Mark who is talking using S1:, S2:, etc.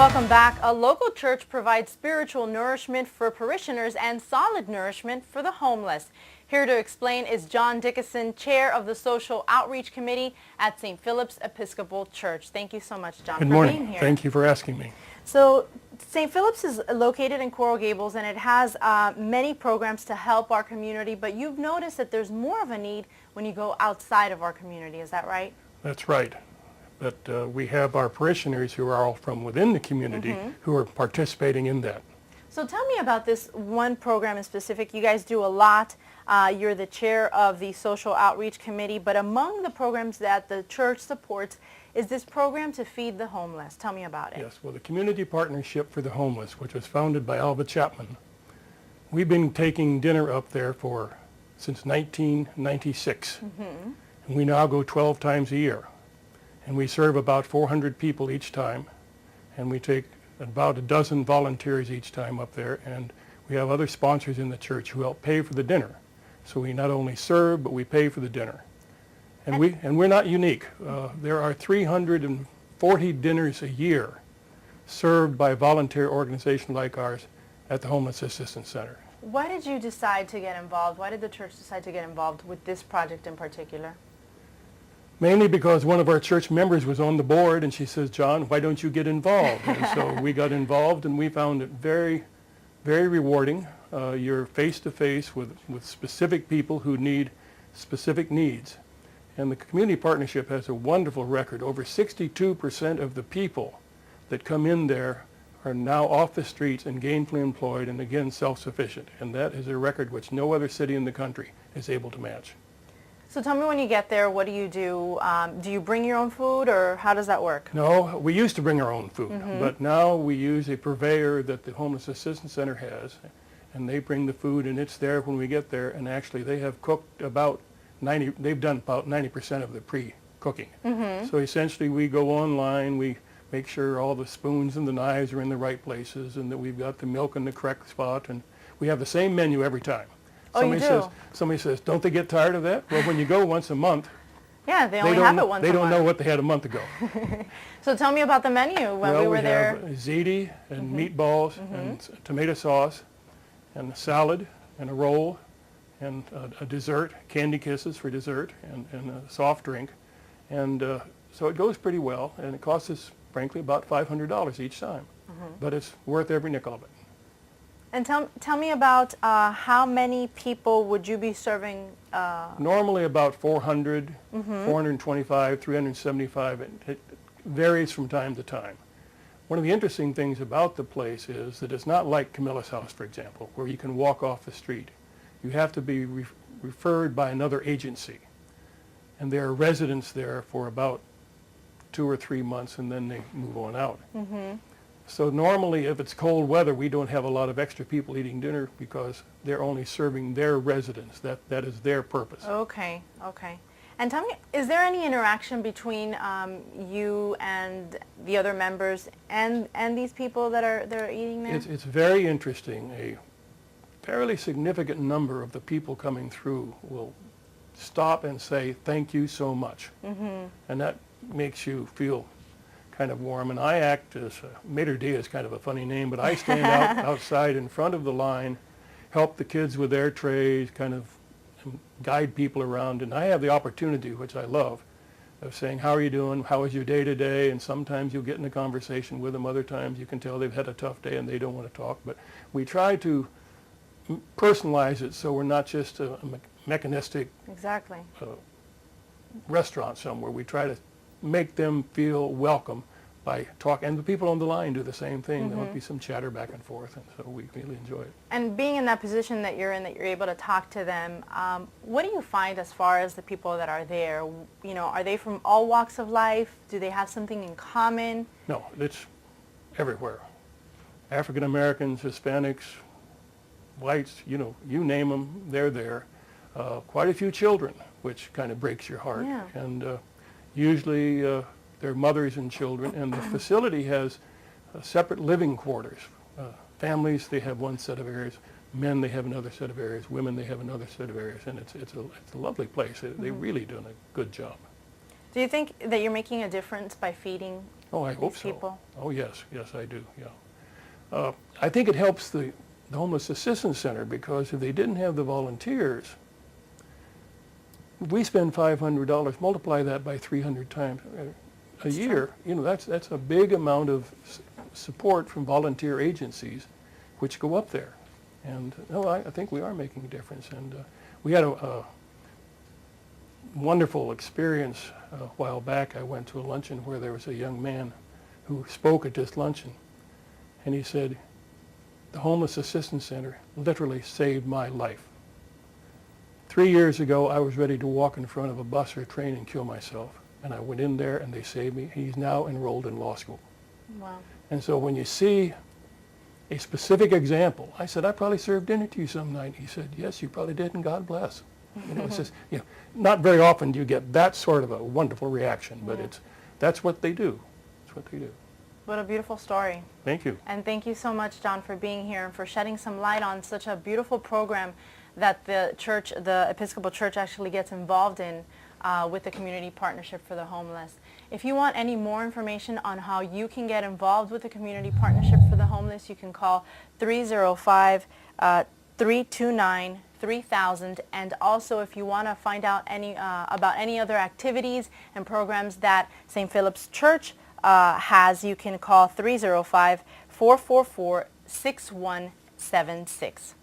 S1: Welcome back. A local church provides spiritual nourishment for parishioners and solid nourishment for the homeless. Here to explain is John Dickerson, chair of the Social Outreach Committee at St. Philip's Episcopal Church. Thank you so much, John,
S2: Good
S1: for
S2: morning.
S1: being here.
S2: Thank you for asking me.
S1: So St. Philip's is located in Coral Gables, and it has many programs to help our community, but you've noticed that there's more of a need when you go outside of our community. Is that right?
S2: That's right. But we have our parishioners who are all from within the community who are participating in that.
S1: So tell me about this one program in specific. You guys do a lot. You're the chair of the Social Outreach Committee, but among the programs that the church supports is this program to feed the homeless. Tell me about it.
S2: Yes, well, the Community Partnership for the Homeless, which was founded by Alva Chapman, we've been taking dinner up there since 1996. And we now go 12 times a year. And we serve about 400 people each time. And we take about a dozen volunteers each time up there. And we have other sponsors in the church who help pay for the dinner. So we not only serve, but we pay for the dinner. And we're not unique. There are 340 dinners a year served by a volunteer organization like ours at the Homeless Assistance Center.
S1: Why did you decide to get involved? Why did the church decide to get involved with this project in particular?
S2: Mainly because one of our church members was on the board, and she says, "John, why don't you get involved?" And so we got involved, and we found it very, very rewarding. You're face-to-face with specific people who need specific needs. And the community partnership has a wonderful record. Over 62% of the people that come in there are now off the streets and gainfully employed and, again, self-sufficient. And that is a record which no other city in the country is able to match.
S1: So tell me, when you get there, what do you do? Do you bring your own food, or how does that work?
S2: No, we used to bring our own food, but now we use a purveyor that the Homeless Assistance Center has, and they bring the food, and it's there when we get there. And actually, they have cooked they've done about 90% of the pre-cooking. So essentially, we go online, we make sure all the spoons and the knives are in the right places, and that we've got the milk in the correct spot, and we have the same menu every time. Somebody says, "Don't they get tired of that?" Well, when you go once a month,
S1: yeah, they only have it once a month.
S2: They don't know what they had a month ago.
S1: So tell me about the menu when we were there.
S2: Well, we have ziti and meatballs and tomato sauce and a salad and a roll and a dessert, candy kisses for dessert, and a soft drink. And so it goes pretty well, and it costs us, frankly, about $500 each time. But it's worth every nickel of it.
S1: And tell me about how many people would you be serving?
S2: Normally about 400, 425, 375. It varies from time to time. One of the interesting things about the place is that it's not like Camilla's house, for example, where you can walk off the street. You have to be referred by another agency. And there are residents there for about 2 or 3 months, and then they move on out. So normally, if it's cold weather, we don't have a lot of extra people eating dinner because they're only serving their residents. That is their purpose.
S1: Okay. And tell me, is there any interaction between you and the other members and these people that are eating there?
S2: It's very interesting. A fairly significant number of the people coming through will stop and say, "Thank you so much." And that makes you feel kind of warm. And I act as, Mater D is kind of a funny name, but I stand outside in front of the line, help the kids with their trays, kind of guide people around. And I have the opportunity, which I love, of saying, "How are you doing? How was your day today?" And sometimes you'll get in a conversation with them. Other times you can tell they've had a tough day and they don't want to talk. But we try to personalize it so we're not just a mechanistic restaurant somewhere. We try to make them feel welcome by talking. And the people on the line do the same thing. There might be some chatter back and forth, and so we really enjoy it.
S1: And being in that position that you're in, that you're able to talk to them, what do you find as far as the people that are there? You know, are they from all walks of life? Do they have something in common?
S2: No, it's everywhere. African Americans, Hispanics, whites, you name them, they're there. Quite a few children, which kind of breaks your heart.
S1: Yeah.
S2: And usually they're mothers and children, and the facility has separate living quarters. Families, they have one set of areas. Men, they have another set of areas. Women, they have another set of areas. And it's a lovely place. They really doing a good job.
S1: Do you think that you're making a difference by feeding
S2: Oh, I hope
S1: these
S2: so.
S1: people?
S2: Oh, yes, I do, yeah. I think it helps the Homeless Assistance Center, because if they didn't have the volunteers, we spend $500, multiply that by 300 times a year, you know, that's a big amount of support from volunteer agencies which go up there. And no, I think we are making a difference. And we had a wonderful experience a while back. I went to a luncheon where there was a young man who spoke at this luncheon, and he said, the Homeless Assistance Center literally saved my life. 3 years ago, I was ready to walk in front of a bus or a train and kill myself. And I went in there and they saved me. He's now enrolled in law school.
S1: Wow.
S2: And so when you see a specific example, I said, I probably served dinner to you some night. He said, yes, you probably did, and God bless. You know, it's just, you know, not very often do you get that sort of a wonderful reaction, but that's what they do. That's what they do.
S1: What a beautiful story.
S2: Thank you.
S1: And thank you so much, John, for being here and for shedding some light on such a beautiful program that the church, the Episcopal Church, actually gets involved in with the Community Partnership for the Homeless. If you want any more information on how you can get involved with the Community Partnership for the Homeless, you can call 305-329-3000. And also, if you want to find out about any other activities and programs that St. Philip's Church has, you can call 305-444-6176.